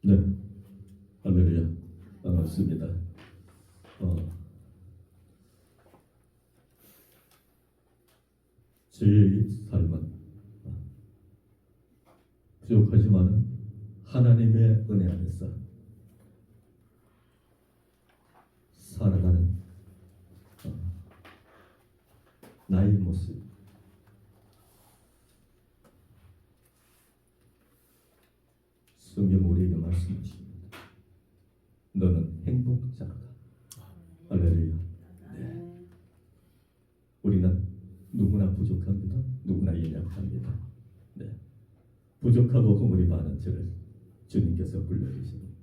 네, 할렐루야. 반갑습니다. 제 삶은 부족하지만 하나님의 은혜 안에서 살아가는 나의 모습, 성경 우리에게 말씀하십니다. 너는 행복자다. 할렐루야. 네. 우리는 누구나 부족합니다. 누구나 연약합니다. 네. 부족하고 허물이 많은 저를 주님께서 불러주십니다.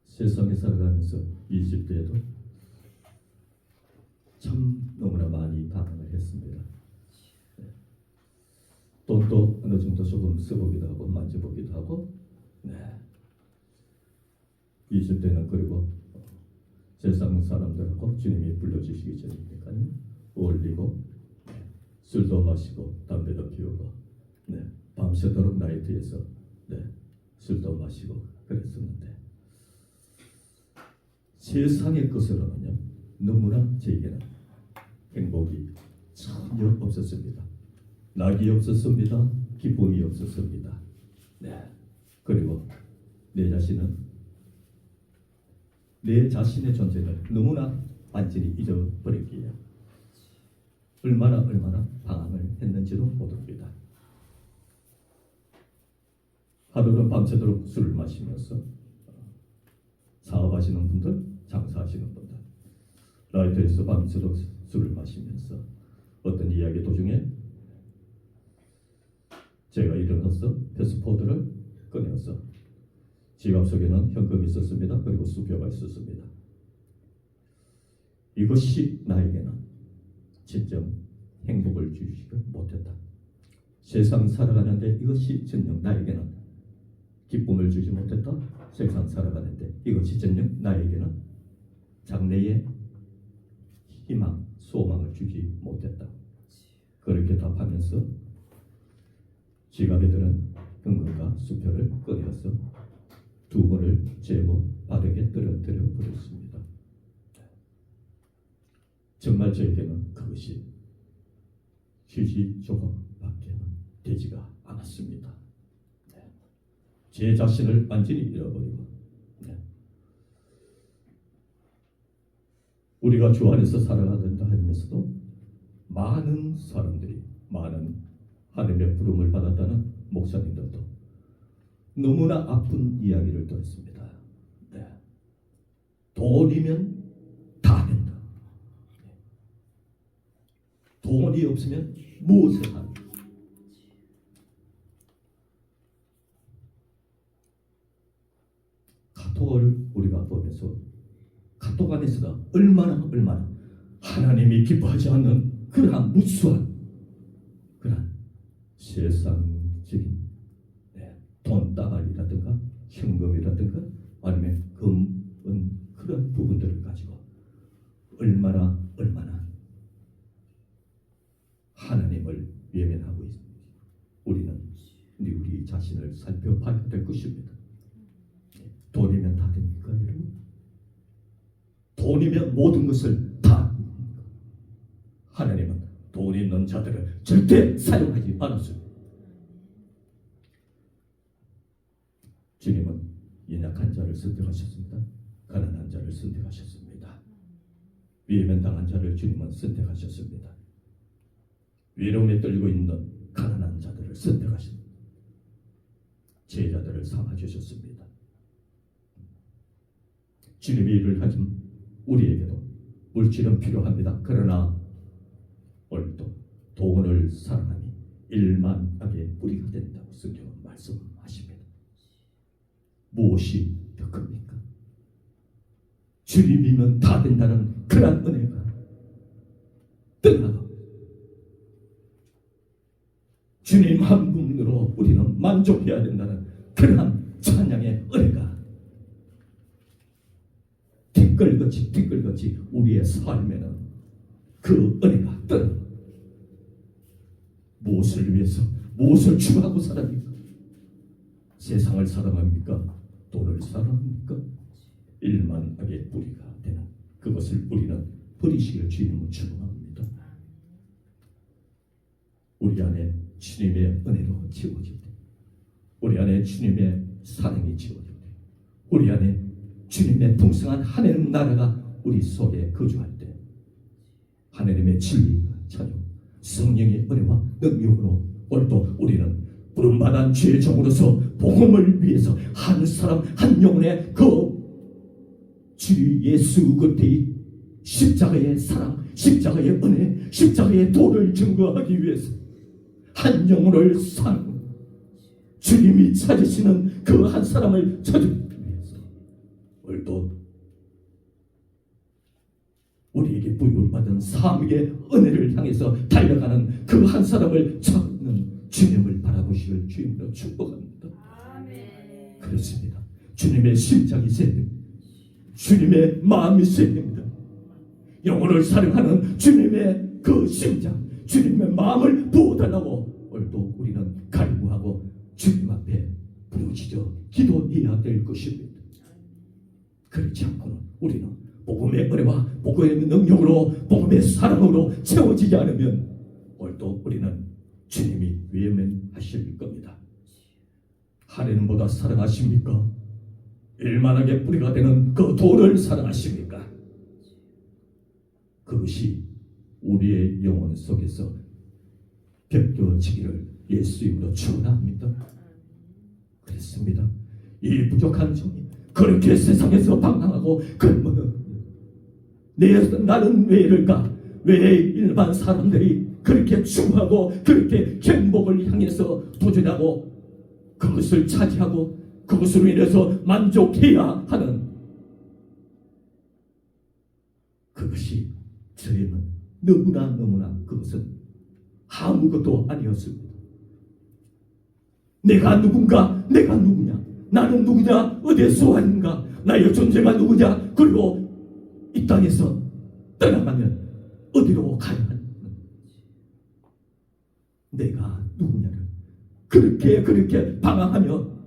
세상에 살아가면서 이집트에도 참 너무나 많이 방황을 했습니다. 네. 돈도 어느 정도 조금 써보기도 하고 만져보기도 하고, 네. 이집트는 그리고 세상 사람들하고 주님이 불러주시기 전이니까요, 어울리고 술도 마시고 담배도 피우고, 네. 밤새도록 나이트에서 술도 마시고 그랬었는데, 세상의 것으로는요 너무나 제게는 행복이 전혀 없었습니다. 낙이 없었습니다. 기쁨이 없었습니다. 네. 그리고 내 자신의 존재를 너무나 완전히 잊어버렸기에 얼마나 방황을 했는지도 모릅니다. 하루는 밤새도록 술을 마시면서 사업하시는 분들, 장사하시는 분들, 라이터에서 밤새도록 술을 마시면서 어떤 이야기 도중에 제가 일어나서 패스포드를 꺼내서 지갑 속에는 현금이 있었습니다. 그리고 수표가 있었습니다. 이것이 나에게는 진정 행복을 주시지 못했다. 세상 살아가는데 이것이 진정 나에게는 기쁨을 주지 못했다. 세상 살아가는데 이것이 전혀 나에게는 장래의 희망, 소망을 주지 못했다. 그렇게 답하면서 지갑에 들은 현금과 수표를 꺼내서 두 번을 재고 바닥에 떨어뜨려 버렸습니다. 정말 저에게는 그것이 휴지 조각밖에는 되지가 않았습니다. 제 자신을 완전히 잃어버리고, 우리가 주 안에서 살아가는다 하면서도 많은 사람들이, 많은 하나님의 부름을 받았다는 목사님들도 너무나 아픈 이야기를 들었습니다. 네. 돈이면 다 된다. 돈이 없으면 무엇을 한다. 카톡을 우리가 보면서 카톡 안에서도 얼마나 하나님이 기뻐하지 않는 그러한 무수한 그러한 세상적인 돈 따발이라든가 현금이라든가 아니면 금은 그런 부분들을 가지고 얼마나 하나님을 외면하고 있습니다. 우리는 우리 자신을 살펴봐야 될 것입니다. 돈이면 다 됩니까, 여러분? 돈이면 모든 것을 다. 하나님은 돈 있는 자들을 절대 사용하지 않았습니다. 주님은 연약한 자를 선택하셨습니다. 가난한 자를 선택하셨습니다. 외면당한 자를 주님은 선택하셨습니다. 외로움에 떨고 있는 가난한 자들을 선택하셨습니다. 제자들을 삼아주셨습니다. 주님의 일을 하지만 우리에게도 물질은 필요합니다. 그러나 오늘도 돈을 사랑하니 일만하게 뿌리가 된다고 성경은 말씀하십니다. 무엇이 더 큽니까? 주님이면 다 된다는 그런 은혜가 떠나고 주님 한 분으로 우리는 만족해야 된다는 그러한 찬양의 은혜가 티끌같이 우리의 삶에는 그 은혜가 떠나. 무엇을 위해서 무엇을 추구하고 살아갑니까? 세상을 사랑합니까? 돈을 사랑합니까? 일만 악의 뿌리가 되는 그것을 우리는 버리시길 주님은 축원합니다. 우리 안에 주님의 은혜로 채워질 때, 우리 안에 주님의 사랑이 채워질 때, 우리 안에 주님의 풍성한 하나님 나라가 우리 속에 거주할 때, 하나님의 진리가 찬양, 성령의 은혜와 능력으로 오늘도 우리는 부름받은 주의 종으로서 복음을 위해서 한 사람 한 영혼의 그 주 예수 그리스도의 십자가의 사랑, 십자가의 은혜, 십자가의 도를 증거하기 위해서 한 영혼을 산 주님이 찾으시는 그 한 사람을 찾기 위해서 오늘도 우리에게 부여받은 삶의 은혜를 향해서 달려가는 그 한 사람을 찾는 주님을 바라보시길 주님으로 축복합니다. 아멘. 그렇습니다. 주님의 심장이 있어야 됩니다. 주님의 마음이 있어야 됩니다. 영혼을 사랑하는 주님의 그 심장, 주님의 마음을 부어달라고 오늘도 우리는 간구하고 주님 앞에 부르짖어 기도해야 될 것입니다. 그렇지 않고는 우리는 복음의 은혜와 복음의 능력으로 복음의 사랑으로 채워지지 않으면 오늘도 우리는 주님이 외면하실 겁니다. 하나님보다 사랑하십니까? 일만하게 뿌리가 되는 그 돈을 사랑하십니까? 그것이 우리의 영혼 속에서 벗겨지기를 예수 이름으로 축원합니다. 그렇습니다. 이 부족한 종이 그렇게 세상에서 방황하고 나는 왜 이럴까? 왜 일반 사람들이 그렇게 추구하고 그렇게 행복을 향해서 도전하고 그것을 차지하고 그것으로 인해서 만족해야 하는 그것이 저에는 너무나 그것은 아무것도 아니었습니다. 내가 누군가? 내가 누구냐? 나는 누구냐? 어디에서 왔는가? 나의 존재가 누구냐? 그리고 이 땅에서 떠나가면 어디로 가야 하는가? 내가 누구냐를 그렇게 방황하며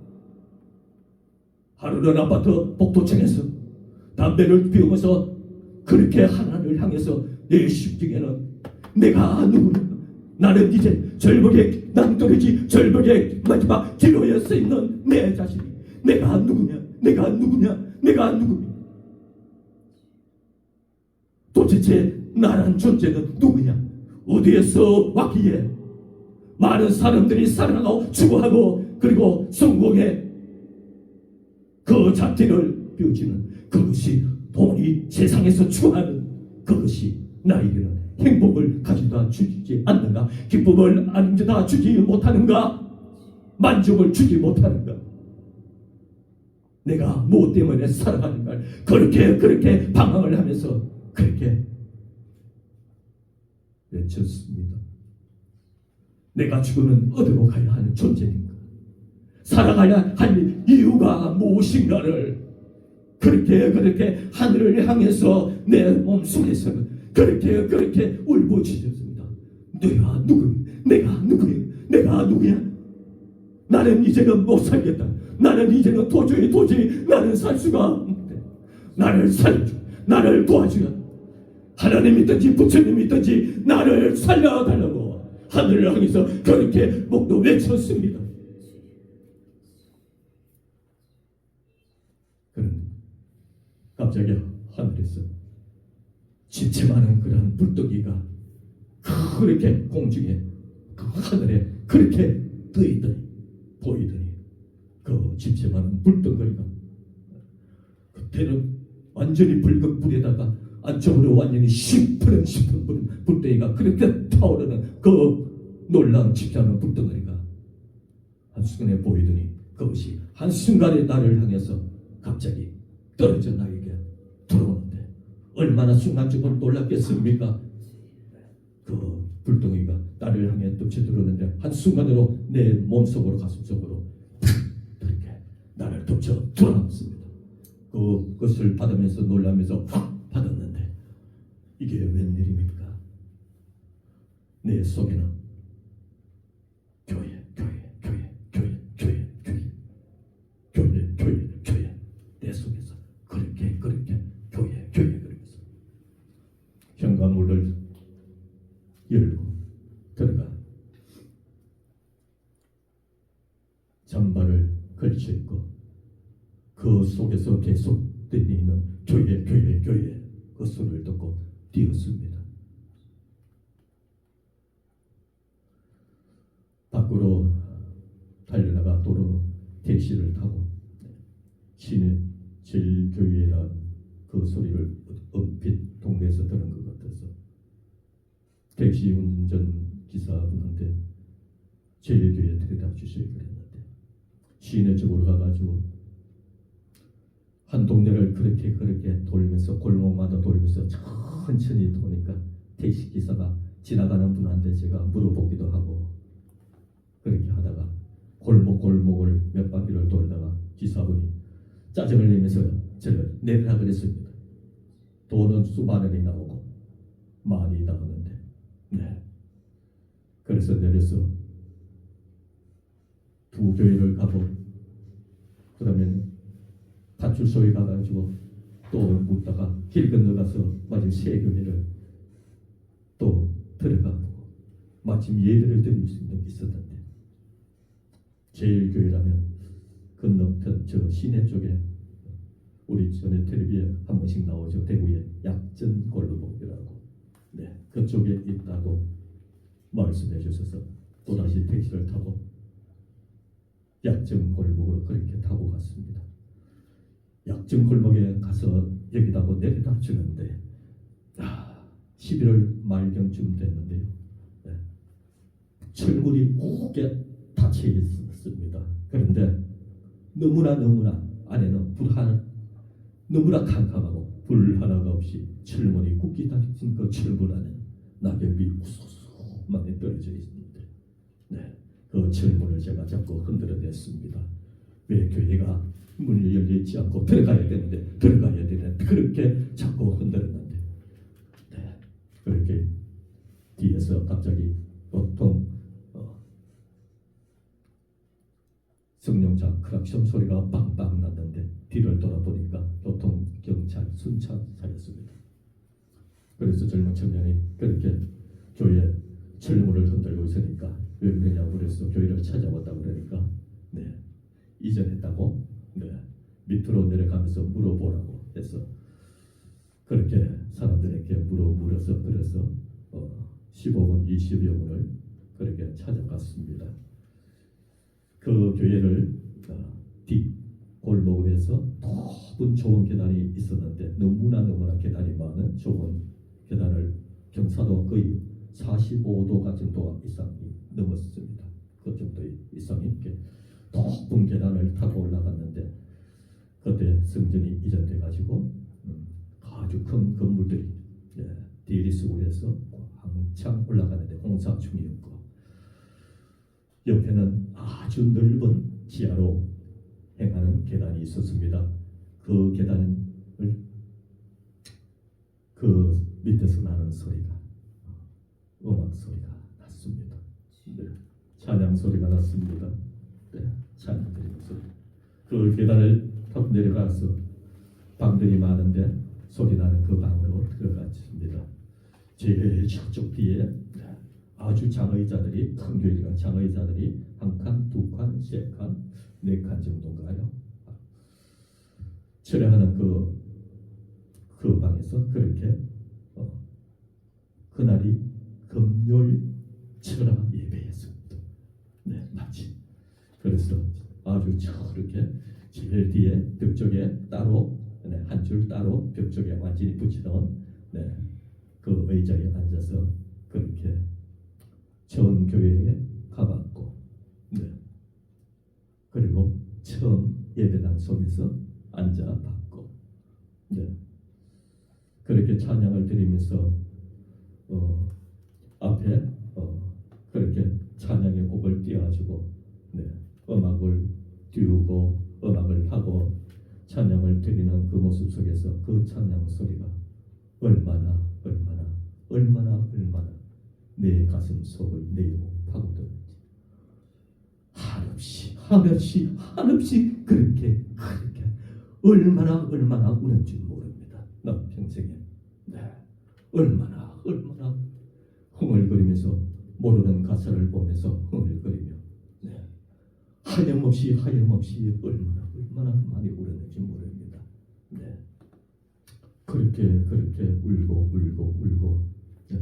하루는 아파트 복도층에서 담배를 피우면서 그렇게 하나님을 향해서 내 심중에는 내가 누구냐? 나는 이제 절벽에 낭떠러지 절벽에 마지막 기로에 서 있는 내 자신이 내가 누구냐? 내가 누구냐? 도대체 나란 존재는 누구냐? 어디에서 왔기에 많은 사람들이 사랑하고 추구하고 그리고 성공의 그 자체를 비우치는 그것이 돈이 세상에서 추구하는 그것이 나에게는 행복을 가져다 주지 않는가? 기쁨을 안겨다 주지 못하는가? 만족을 주지 못하는가? 내가 무엇 때문에 살아가는가? 그렇게 방황을 하면서 그렇게 외쳤습니다. 내가 죽으면 어디로 가야 하는 존재인가? 살아가야 할 이유가 무엇인가를 그렇게 하늘을 향해서 내 몸속에서는 그렇게 울부짖었습니다. 내가 누구야? 나는 이제는 못 살겠다. 나는 이제는 도저히 나는 살 수가 없는데 나를 살려줘. 나를 도와주라. 하나님이든지 부처님이든지 나를 살려달라고 하늘을 향해서 그렇게 목도 외쳤습니다. 그런데 갑자기 하늘에서 집채 많은 그런 불덩이가 그렇게 공중에 그 하늘에 그렇게 떠있더니 보이더니 그 집채 많은 불덩거리가 그때는 완전히 붉은 불에다가 안쪽으로 완전히 시퍼런 불덩이가 그렇게 타오르는 그 놀라운 집채 많은 불덩거리가 한순간에 보이더니 그것이 한순간에 나를 향해서 갑자기 떨어져 나에게 들어오는데 얼마나 순간적으로 놀랐겠습니까? 그 불덩이가 나를 향해 덮쳐 들어오는데 한순간으로 내 몸속으로 가슴속으로 이렇게 나를 덮쳐 들어왔습니다. 그것을 받으면서 놀라면서 확 받았는데 이게 웬일입니까? 내 속에는 교회 잠바를 걸쳐 있고 그 속에서 계속 들리는 교회 그 소리를 듣고 뛰었습니다. 밖으로 달려나가 도로로 택시를 타고 시내 제일 교회란 그 소리를 얼핏 동네에서 들은 것 같아서 택시 운전 기사분한테 제일 교회 데려다 주셔야 그랬는데 시내 쪽으로 가가지고 한 동네를 그렇게 돌면서 골목마다 돌면서 천천히 도니까 택시 기사가 지나가는 분한테 제가 물어보기도 하고 그렇게 하다가 골목을 몇 바퀴를 돌다가 기사분이 짜증을 내면서 저를 내리라 그랬습니다. 돈은 수만 원이 나오고 많이 나오는데 그래서 내려서 두 교회를 가고 그 다음에 파출소에 가가지고 또 묻다가 길 건너가서 마침 새 교회를 또 들어가고 마침 예배를 드릴 수 있는 게 있었는데 제일 교회라면 건너편 저 시내 쪽에 우리 전에 텔레비에 한 번씩 나오죠. 대구에 약전 골목이라고 그쪽에 있다고 말씀해 주셔서 또다시 택시를 타고 약전 골목으로 그렇게 타고 갔습니다. 약전 골목에 가서 여기다고 내려다 주는데 11월 말경쯤 됐는데요. 철물이 곱게 닫혀 있었습니다. 그런데 너무나 안에는 너무나 캄캄하고 불 하나가 없이 철문이 굳게 닫힌 그 철문 안에 낙엽이 우수수 많이 떨어져 있는데 그 철문을 제가 자꾸 흔들어댔습니다. 왜 교회가 문이 열려 있지 않고 들어가야 되는데 그렇게 자꾸 흔들었는데 그렇게 뒤에서 갑자기 보통 승용차 크락션 소리가 빵빵 났는데 뒤를 돌아보니까 보통 경찰 순찰차였습니다. 그래서 젊은 청년이 그렇게 교회 철문을 흔들고 있으니까 왜 그러냐고 그래서 교회를 찾아왔다고 그러니까 이전했다고 밑으로 내려가면서 물어보라고 해서 그렇게 사람들에게 물어서 그래서 15분 20여 분을 그렇게 찾아갔습니다. 그 교회를 뒷 골목으로 해서 높은 좁은 계단이 있었는데 너무나 계단이 많은 좁은 계단을 경사도 거의 45도가 정도 이상이 넘었습니다. 그 정도의 이상이 이렇게 높은 계단을 타고 올라갔는데 그때 성전이 이전돼 가지고 아주 큰 건물들이 대리석으로 한창 올라가는데 공사 중이었고 옆에는 아주 넓은 지하로 행하는 계단이 있었습니다. 그 계단을 그 밑에서 나는 소리가 음악 소리가 났습니다. 찬양 소리가 났습니다. 찬양 드리면서 그 계단을 타고 내려가서 방들이 많은데 소리 나는 그 방으로 들어갔습니다. 제일 저쪽 뒤에 아주 장의자들이 큰 교회가 장의자들이 한 칸, 두 칸, 세 칸, 네 칸 정도인가요? 철회하는 그 방에서 그렇게 그날이 금요일 철학 예배였습니다. 마치 그래서 아주 저렇게 제일 뒤에 벽 쪽에 따로 한 줄 따로 벽 쪽에 완전히 붙이던 그 의자에 앉아서 그렇게 전 교회에 가봤고 그리고 처음 예배당 속에서 앉아봤고 그렇게 찬양을 드리면서 앞에 그렇게 찬양의 곡을 띄워가지고 음악을 띄우고 음악을 하고 찬양을 드리는 그 모습 속에서 그 찬양 소리가 얼마나 내 가슴 속을 내고 파고드는지 한없이 그렇게 얼마나 우는지 모릅니다. 나 평생에 얼마나 흥얼거리면서 모르는 가사를 보면서 흥얼거리며 하염없이 얼마나 많이 울었는지 모릅니다. 네. 그렇게 울고 네.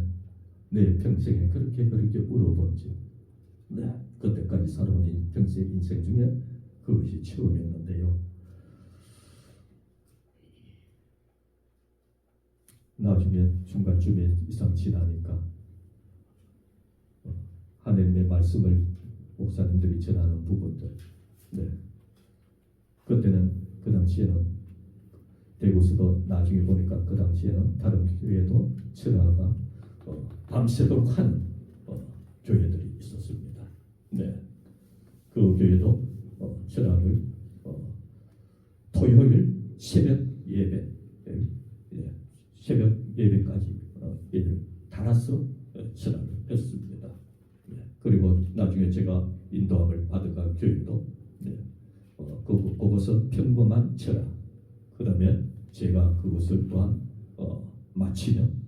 내 평생에 그렇게 울어본지 네. 그때까지 살아온 평생 인생 중에 그것이 처음이었는데요. 나중에 중간쯤에 이상 지나니까 하나님의 말씀을 목사님들이 전하는 부분들 네. 그때는 그 당시에는 대구서도 나중에 보니까 그 당시에는 다른 교회도 철학가 밤새도록 하는 교회들이 있었습니다. 네. 그 교회도 철학을 토요일 새벽 예배까지 예배를 달아서 철학을 했습니다. 네. 그리고 나중에 제가 인도함을 받아간 교회도 네. 그것은 평범한 철학. 그 다음에 제가 그것을 또한 마치면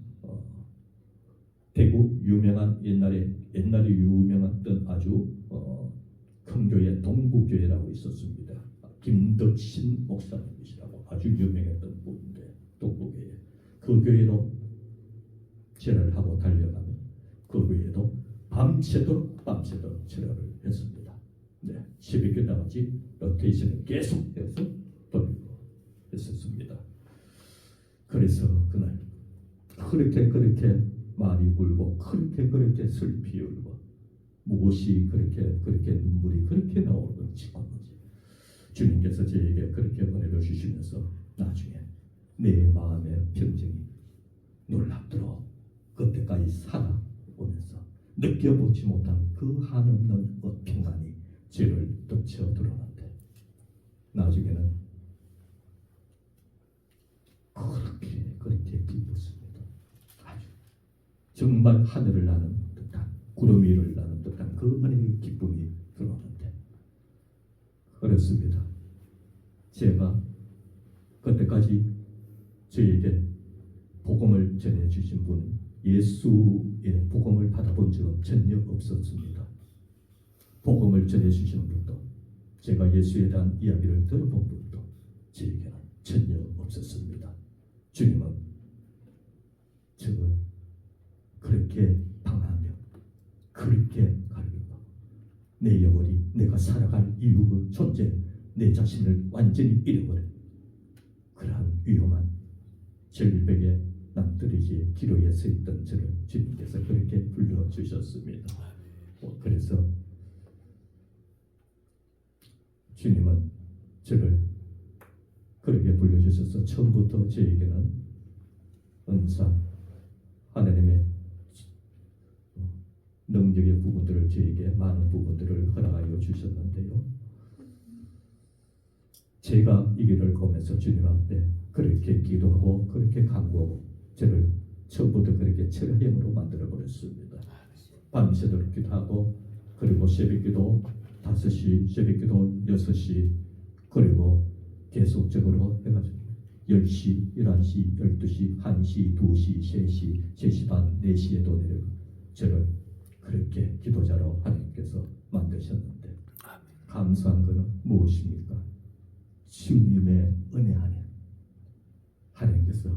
대구 유명한 옛날에 유명했던 아주 큰 교회 동부교회라고 있었습니다. 김덕신 목사님이시라고 아주 유명했던 분인데 동부교회 그 교회로 철학을 하고 달려가면 그 교회도 밤새도록 철학을 했습니다. 네, 새벽까지 로테이션을 계속해서 돌리고 했었습니다. 그래서 그날 그렇게 많이 울고 그렇게 슬피 울고 무엇이 그렇게 눈물이 그렇게 나오는지 주님께서 저에게 그렇게 은혜를 주시면서 나중에 내 마음의 평정이 놀랍도록 그때까지 살아오면서 느껴보지 못한 그 한없는 평안이 저를 덮쳐 들어오는데 나중에는 그렇게 기뻤습니다. 아주 정말 하늘을 나는 듯한 구름 위를 나는 듯한 그 은혜의 기쁨이 들어오는데 그렇습니다. 제가 그때까지 저에게 복음을 전해주신 분은 예수의 복음을 받아본 적은 전혀 없었습니다. 복음을 전해주시는 분도 제가 예수에 대한 이야기를 들어본 분도 저에게는 전혀 없었습니다. 주님은 저를 그렇게 방하며 그렇게 가르치고 내 영혼이 내가 살아갈 이유의 존재 내 자신을 완전히 잃어버린 그러한 위험한 절벽에 남들이기에 기로에 서 있던 저를 주님께서 그렇게 불러주셨습니다. 그래서 주님은 저를 그렇게 불러주셔서 처음부터 저에게는 은사 하나님의 능력의 부분들을 저에게 많은 부분들을 허락하여 주셨는데요. 제가 이 길을 가면서 주님 앞에 그렇게 기도하고 그렇게 간구하고 저를 처음부터 그렇게 철회형으로 만들어 버렸습니다. 밤새도록 기도하고 그리고 새벽기도 5시, 새벽기도 6시 그리고 계속적으로 해가지고 10시, 11시, 12시, 1시, 2시, 3시, 3시 반, 4시에도 내려고 저를 그렇게 기도자로 하나님께서 만드셨는데 감사한 것은 무엇입니까? 주님의 은혜 안에 하나님께서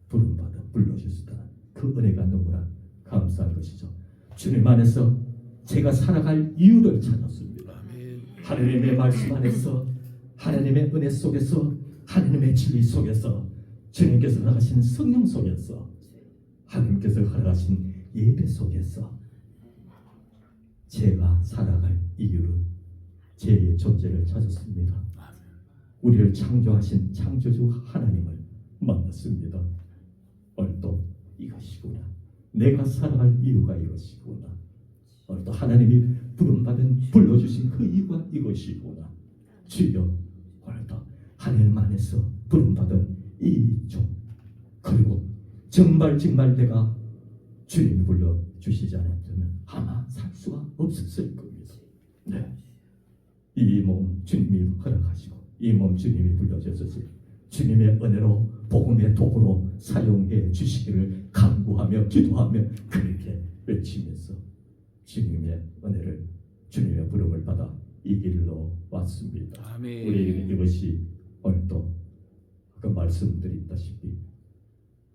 부름받아 불러주셨다는 그 은혜가 너무나 감사한 것이죠. 주님 안에서 제가 살아갈 이유를 찾았습니다. 하나님의 말씀 안에서 하나님의 은혜 속에서 하나님의 진리 속에서 주님께서 허락하신 성령 속에서 하나님께서 허락하신 예배 속에서 제가 살아갈 이유를 제 존재를 찾았습니다. 우리를 창조하신 창조주 하나님을 만났습니다. 오늘도 이것이구나. 내가 살아갈 이유가 이것이구나. 오늘도 하나님이 부름받은 불러주신 그 이유가 이것이구나. 주여 오늘도 하나님 안에서 부름받은 이 종 그리고 정말 내가 주님이 불러주시지 않았다면 아마 살 수가 없었을 겁니다. 네. 이 몸 주님이 허락하시고 이 몸 주님이 불러주셔서 주님의 은혜로 복음의 도구로 사용해 주시기를 간구하며 기도하며 그렇게 외치면서 주님의 은혜를 주님의 부름을 받아 이 길로 왔습니다. 아멘. 우리에게는 이것이 오늘도 그 말씀드렸다시피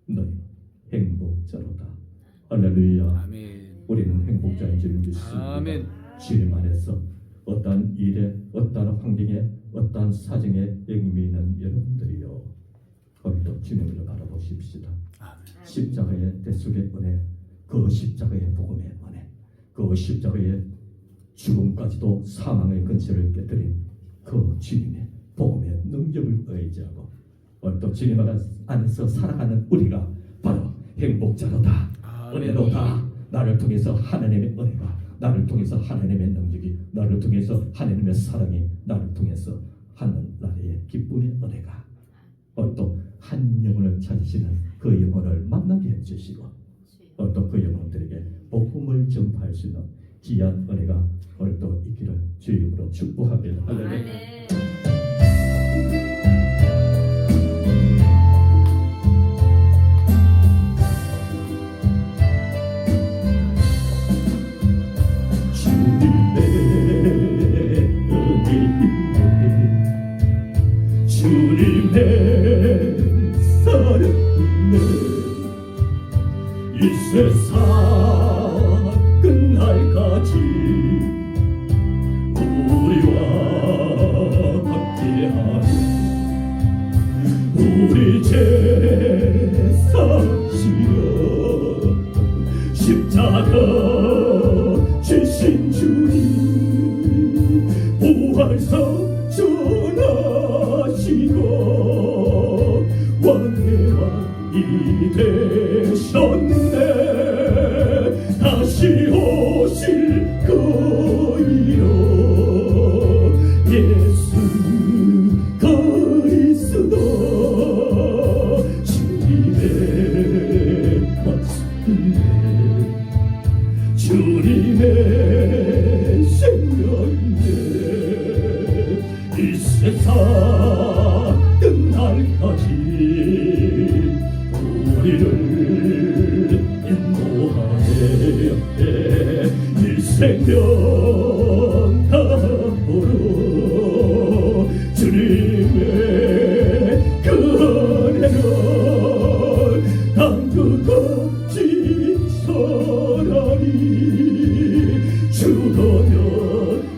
너희는 행복자로다. 할렐루야. 아멘. 우리는 행복자인 줄 믿습니다. 아멘. 주님 안에서 어떠한 일에, 어떠한 환경에, 어떠한 사정에 얽매이는 여러분들이요, 오늘도 주님을 바라보십시다. 아멘. 십자가의 대속의 은혜, 그 십자가의 복음의 은혜, 그 십자가의 죽음까지도 사망의 근세를 깨뜨린 그 주님의 복음의 능력을 의지하고 오늘도 주님 안에서 살아가는 우리가 바로 행복자로다. 아멘. 은혜로다. 나를 통해서 하나님의 은혜가, 나를 통해서 하나님의 능력이, 나를 통해서 하나님의 사랑이, 나를 통해서 하늘나라의 기쁨의 은혜가 또 한 영혼을 찾으시는 그 영혼을 만나게 해주시고 또 그 영혼들에게 복음을 전파할 수 있는 귀한 은혜가 오늘 또 있기를 주의 이름으로 축복합니다. 할렐루야. 주님의 사랑은 이 세상 끝날까지 우리와 함께하는 우리 제사시여 십자가 지신 주님 부활성 전하시고 왕의 왕이 되셨네. 다시 오실 거이로 예수 그리스도 주님의 말씀에 주님의 생명인데 이 세상 끝날까지 우리를 인도하네. 이 생명 담으로 주님의 그 은혜를 담그같이 전하리. 죽으면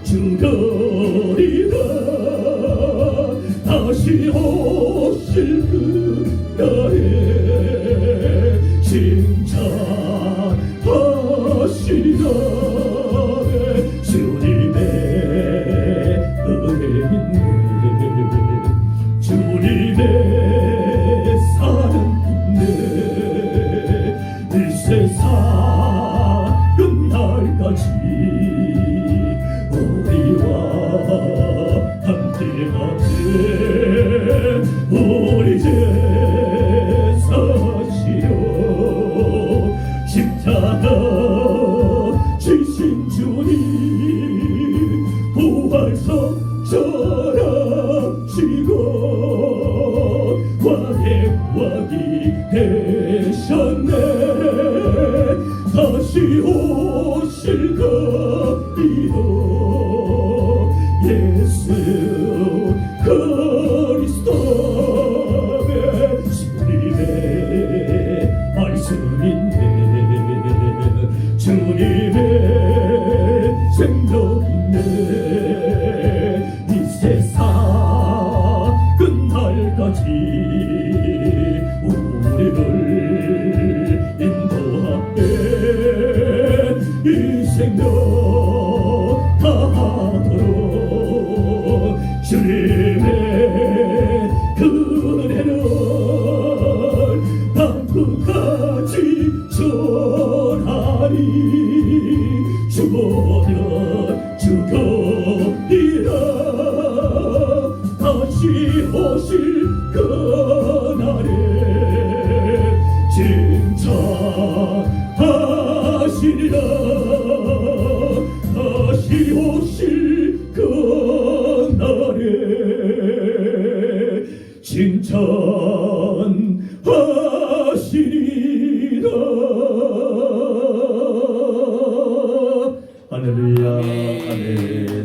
죽으리라. 다시 오실 그 날에 칭찬하시리라. 주님의 은혜인데 주님의 사랑인데 이 세상 끝날까지 우리와 함께하네. 우리 제사시여 십자가 지신 주님 부활성 전하시고 왕의 왕이 되셨네. 다시 오실 거이로 예수 그리스도 주님의 말씀인데 주님의 생명인데 이 세상 끝날까지 우리를 인도하네. 이 생명 다하도록 주님의 그 은혜를 담고까지 전하리. 죽으면 죽으리라. 다시 오실 그 날에 칭찬하시리라. 다시 오실 그 날에 칭찬하시리라. 할렐루야. 아멘.